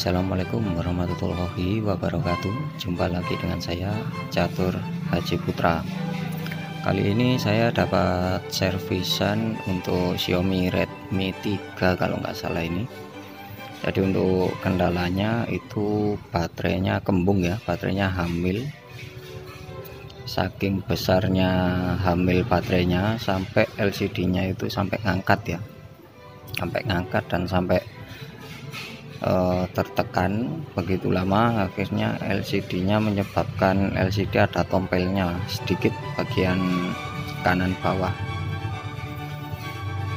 Assalamualaikum warahmatullahi wabarakatuh. Jumpa lagi dengan saya, Catur Haji Putra. Kali ini saya dapat servisan untuk Xiaomi Redmi 3 kalau nggak salah ini. Jadi untuk kendalanya itu baterainya kembung ya, baterainya hamil. Saking besarnya hamil baterainya sampai LCD-nya itu sampai ngangkat ya, dan sampai tertekan begitu lama, akhirnya LCD-nya menyebabkan LCD ada tompelnya sedikit bagian kanan bawah,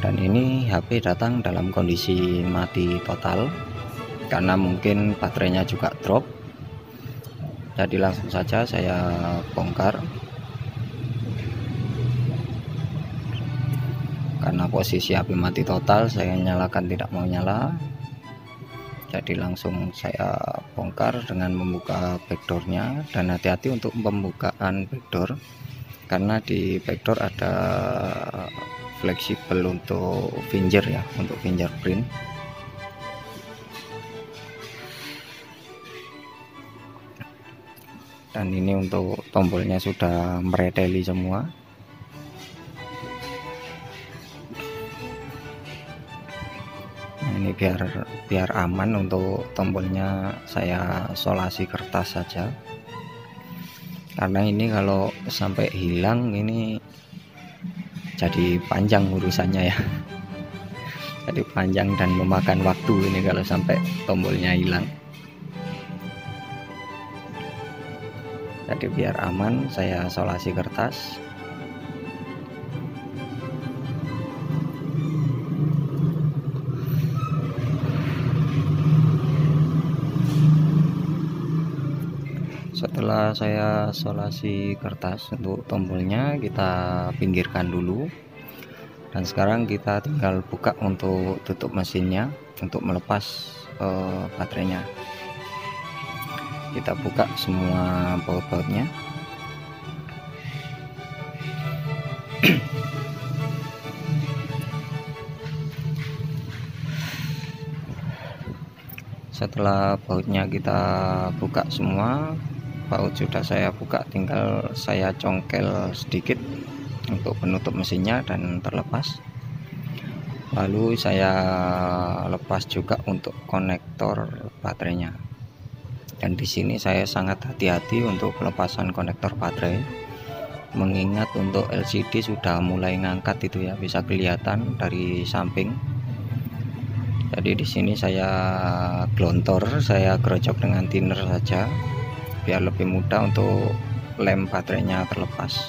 dan ini HP datang dalam kondisi mati total karena mungkin baterainya juga drop. Jadi langsung saja saya bongkar karena posisi HP mati total, saya nyalakan tidak mau nyala. Jadi langsung saya bongkar dengan membuka backdoornya, dan hati-hati untuk pembukaan backdoor karena di backdoor ada fleksibel untuk finger ya, untuk fingerprint. Dan ini untuk tombolnya sudah mereteli semua. Ini biar aman, untuk tombolnya saya solasi kertas saja karena ini kalau sampai hilang ini jadi panjang urusannya ya. Jadi panjang dan memakan waktu ini kalau sampai tombolnya hilang. Jadi biar aman saya solasi kertas. Setelah saya solasi kertas untuk tombolnya, kita pinggirkan dulu, dan sekarang kita tinggal buka untuk tutup mesinnya untuk melepas baterainya. Kita buka semua baut-bautnya. Setelah bautnya kita buka semua, baut sudah saya buka, tinggal saya congkel sedikit untuk penutup mesinnya dan terlepas. Lalu saya lepas juga untuk konektor baterainya. Dan di sini saya sangat hati-hati untuk pelepasan konektor baterai, mengingat untuk LCD sudah mulai ngangkat itu ya, bisa kelihatan dari samping. Jadi di sini saya glontor, saya gerojok dengan thinner saja biar lebih mudah untuk lem baterainya terlepas,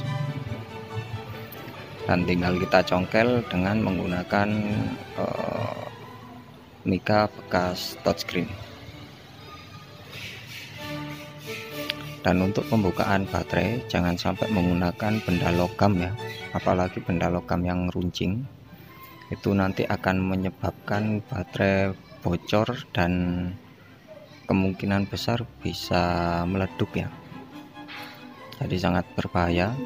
dan tinggal kita congkel dengan menggunakan mika bekas touchscreen. Dan untuk pembukaan baterai jangan sampai menggunakan benda logam ya, apalagi benda logam yang runcing, itu nanti akan menyebabkan baterai bocor dan kemungkinan besar bisa meleduk ya. Jadi sangat berbahaya.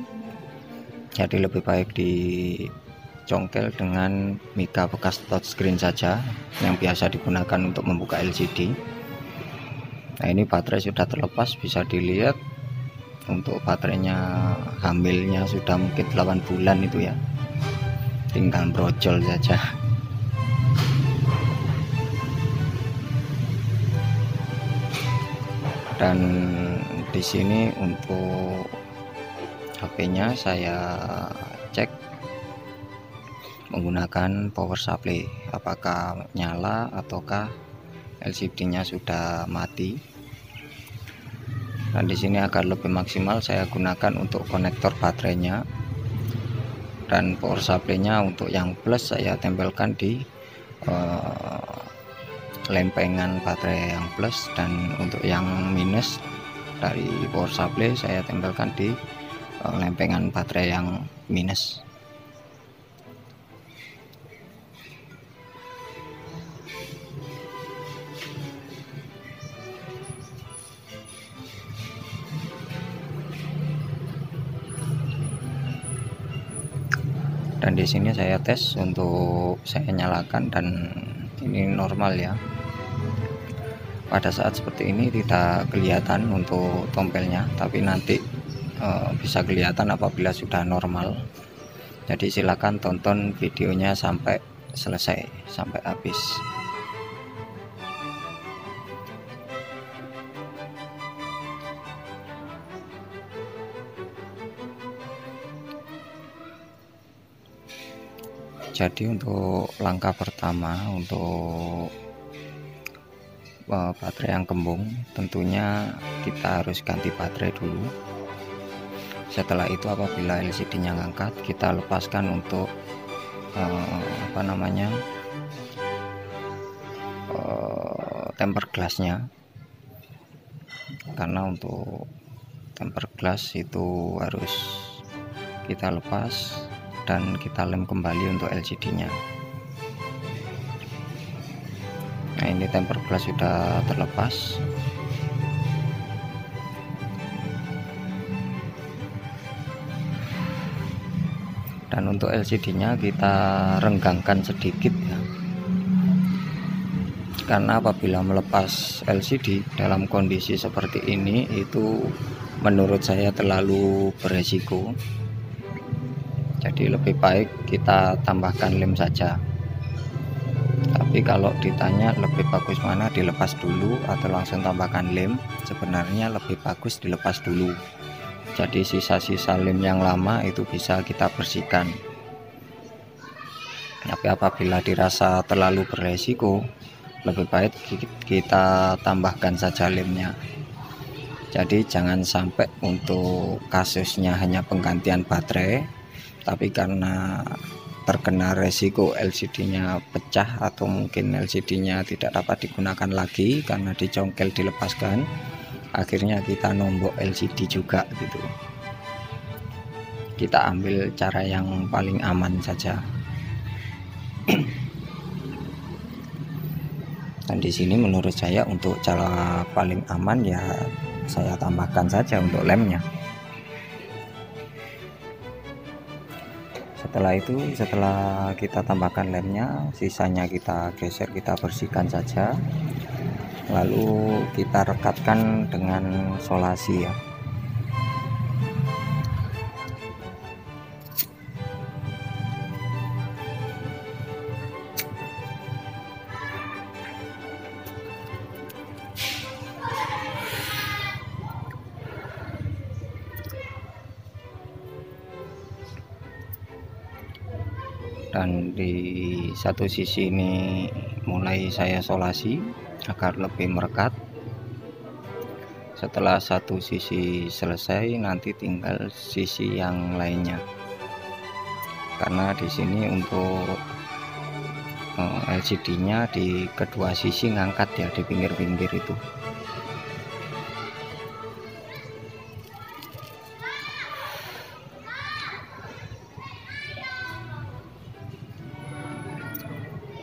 Jadi lebih baik dicongkel dengan mika bekas touchscreen saja yang biasa digunakan untuk membuka LCD. Nah, ini baterai sudah terlepas, bisa dilihat untuk baterainya hamilnya sudah mungkin 8 bulan itu ya, tinggal brojol saja. Dan di sini untuk HP-nya saya cek menggunakan power supply, apakah nyala ataukah LCD-nya sudah mati. Dan di sini agar lebih maksimal saya gunakan untuk konektor baterainya, dan power supply-nya untuk yang plus saya tempelkan di lempengan baterai yang plus, dan untuk yang minus dari power supply saya tempelkan di lempengan baterai yang minus. Dan di sini saya tes untuk saya nyalakan, dan ini normal ya. pada saat seperti ini tidak kelihatan untuk tompelnya, tapi nanti bisa kelihatan apabila sudah normal. Jadi silakan tonton videonya sampai selesai, sampai habis. Jadi untuk langkah pertama untuk baterai yang kembung, tentunya kita harus ganti baterai dulu. Setelah itu apabila LCD-nya ngangkat, kita lepaskan untuk tempered glassnya, karena untuk tempered glass itu harus kita lepas dan kita lem kembali untuk LCD-nya. Nah, ini tempered glass sudah terlepas. Dan untuk LCD-nya kita renggangkan sedikit ya, karena apabila melepas LCD dalam kondisi seperti ini itu menurut saya terlalu beresiko. Jadi lebih baik kita tambahkan lem saja. Tapi kalau ditanya lebih bagus mana, dilepas dulu atau langsung tambahkan lem, sebenarnya lebih bagus dilepas dulu. Jadi sisa-sisa lem yang lama itu bisa kita bersihkan. Tapi apabila dirasa terlalu beresiko, lebih baik kita tambahkan saja lemnya. Jadi jangan sampai untuk kasusnya hanya penggantian baterai, tapi karena terkena resiko LCD-nya pecah atau mungkin LCD-nya tidak dapat digunakan lagi karena dicongkel dilepaskan, akhirnya kita nombok LCD juga gitu. Kita ambil cara yang paling aman saja. Dan di sini menurut saya untuk cara paling aman ya saya tambahkan saja untuk lemnya. Setelah kita tambahkan lemnya, sisanya kita geser, kita bersihkan saja, lalu kita rekatkan dengan solasi ya. Dan di satu sisi ini mulai saya solasi agar lebih merekat. Setelah satu sisi selesai, nanti tinggal sisi yang lainnya, karena di sini untuk LCD-nya di kedua sisi ngangkat ya, di pinggir-pinggir itu.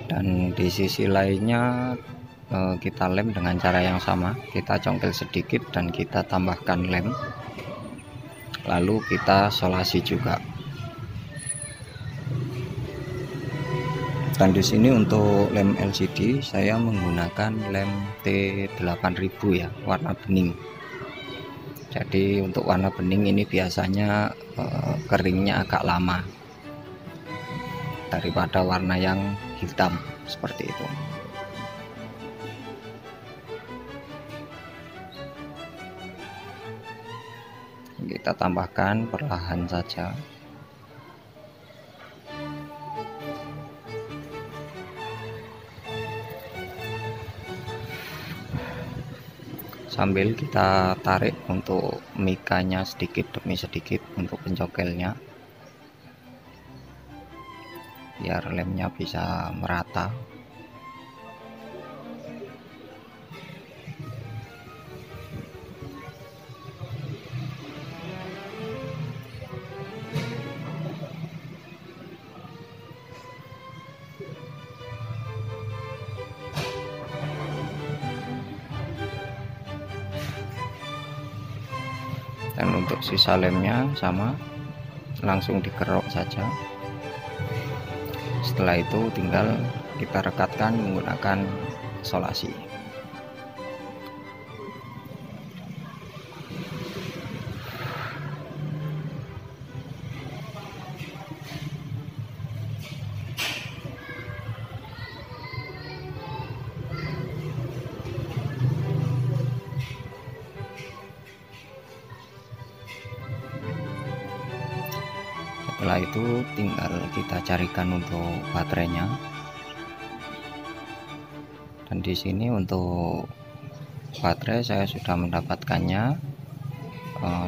Dan di sisi lainnya kita lem dengan cara yang sama, kita congkel sedikit dan kita tambahkan lem, lalu kita solasi juga. Dan di sini untuk lem LCD saya menggunakan lem T8000 ya, warna bening. Jadi untuk warna bening ini biasanya keringnya agak lama daripada warna yang hitam seperti itu. Kita tambahkan perlahan saja. Sambil kita tarik untuk mikanya sedikit demi sedikit untuk pencokelnya, biar lemnya bisa merata. Dan untuk sisa lemnya sama, langsung dikerok saja. Setelah itu tinggal kita rekatkan menggunakan solasi. setelah itu tinggal kita carikan untuk baterainya. Dan di sini untuk baterai saya sudah mendapatkannya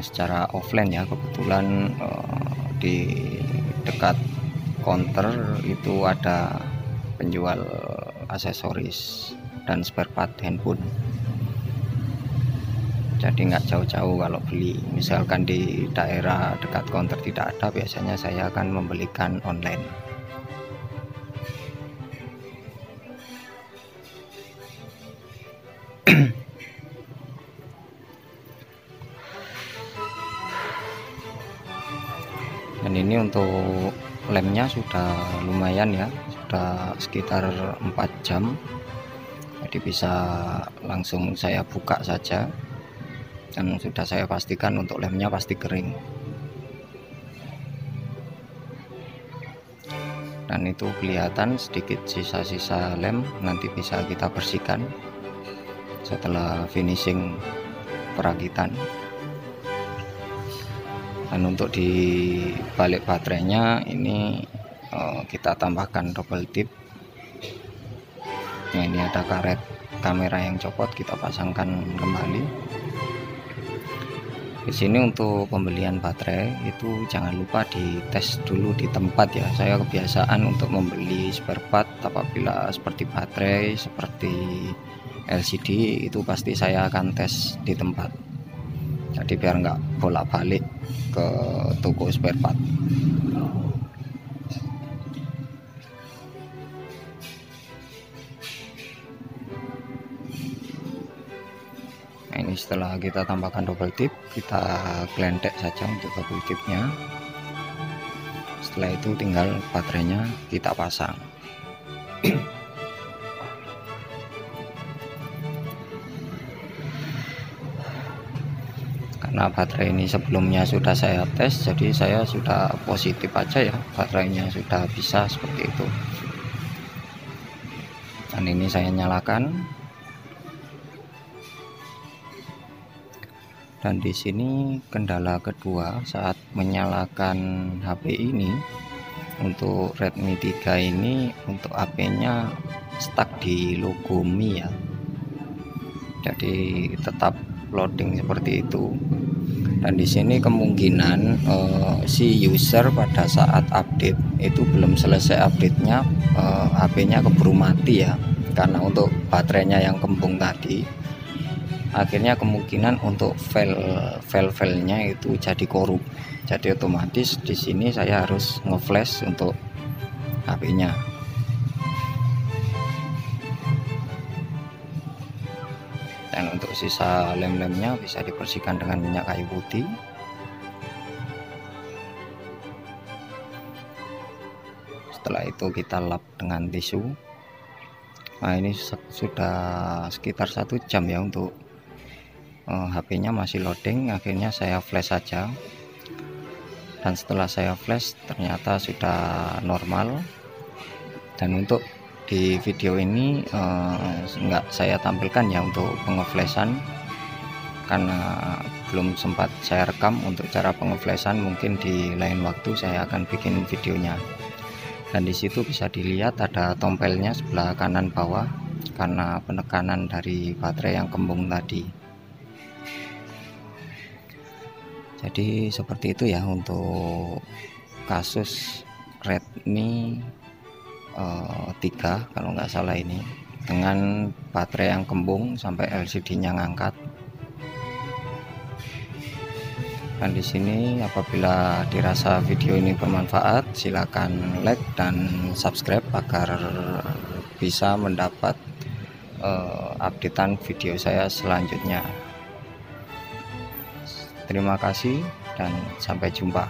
secara offline ya. Kebetulan di dekat counter itu ada penjual aksesoris dan spare part handphone, jadi nggak jauh-jauh kalau beli. Misalkan di daerah dekat counter tidak ada, biasanya saya akan membelikan online. Dan ini untuk lemnya sudah lumayan ya, sudah sekitar 4 jam, jadi bisa langsung saya buka saja, dan sudah saya pastikan untuk lemnya pasti kering. Dan itu kelihatan sedikit sisa-sisa lem, nanti bisa kita bersihkan setelah finishing perakitan. Dan untuk di balik baterainya ini kita tambahkan double tip. Nah, ini ada karet kamera yang copot, kita pasangkan kembali. Di sini untuk pembelian baterai itu jangan lupa dites dulu di tempat ya. Saya kebiasaan untuk membeli spare part apabila seperti baterai, seperti LCD, itu pasti saya akan tes di tempat. Jadi biar nggak bolak-balik ke toko spare part. Nah, ini setelah kita tambahkan double tip, kita gelendek saja untuk double tipnya. Setelah itu tinggal baterainya kita pasang. Karena baterai ini sebelumnya sudah saya tes, jadi saya sudah positif aja ya, baterainya sudah bisa seperti itu. Dan ini saya nyalakan. Dan di sini kendala kedua saat menyalakan HP ini, untuk Redmi 3 ini, untuk HP-nya stuck di logo Mi ya. Jadi tetap loading seperti itu. Dan di sini kemungkinan si user pada saat update itu belum selesai update-nya, HP-nya keburu mati ya. Karena untuk baterainya yang kembung tadi, akhirnya kemungkinan untuk file-filenya itu jadi korup. Jadi otomatis di sini saya harus ngeflash untuk HP-nya. Dan untuk sisa lem-lemnya bisa dibersihkan dengan minyak kayu putih. Setelah itu kita lap dengan tisu. Nah, ini sudah sekitar 1 jam ya untuk HP-nya masih loading. Akhirnya saya flash saja, dan setelah saya flash ternyata sudah normal. Dan untuk di video ini nggak saya tampilkan ya untuk pengeflashan, karena belum sempat saya rekam. Untuk cara pengeflashan mungkin di lain waktu saya akan bikin videonya. Dan di situ bisa dilihat ada tompelnya sebelah kanan bawah karena penekanan dari baterai yang kembung tadi. Jadi seperti itu ya untuk kasus Redmi 3 kalau nggak salah ini, dengan baterai yang kembung sampai LCD-nya ngangkat. Dan di sini apabila dirasa video ini bermanfaat, silakan like dan subscribe agar bisa mendapat updatean video saya selanjutnya. Terima kasih dan sampai jumpa.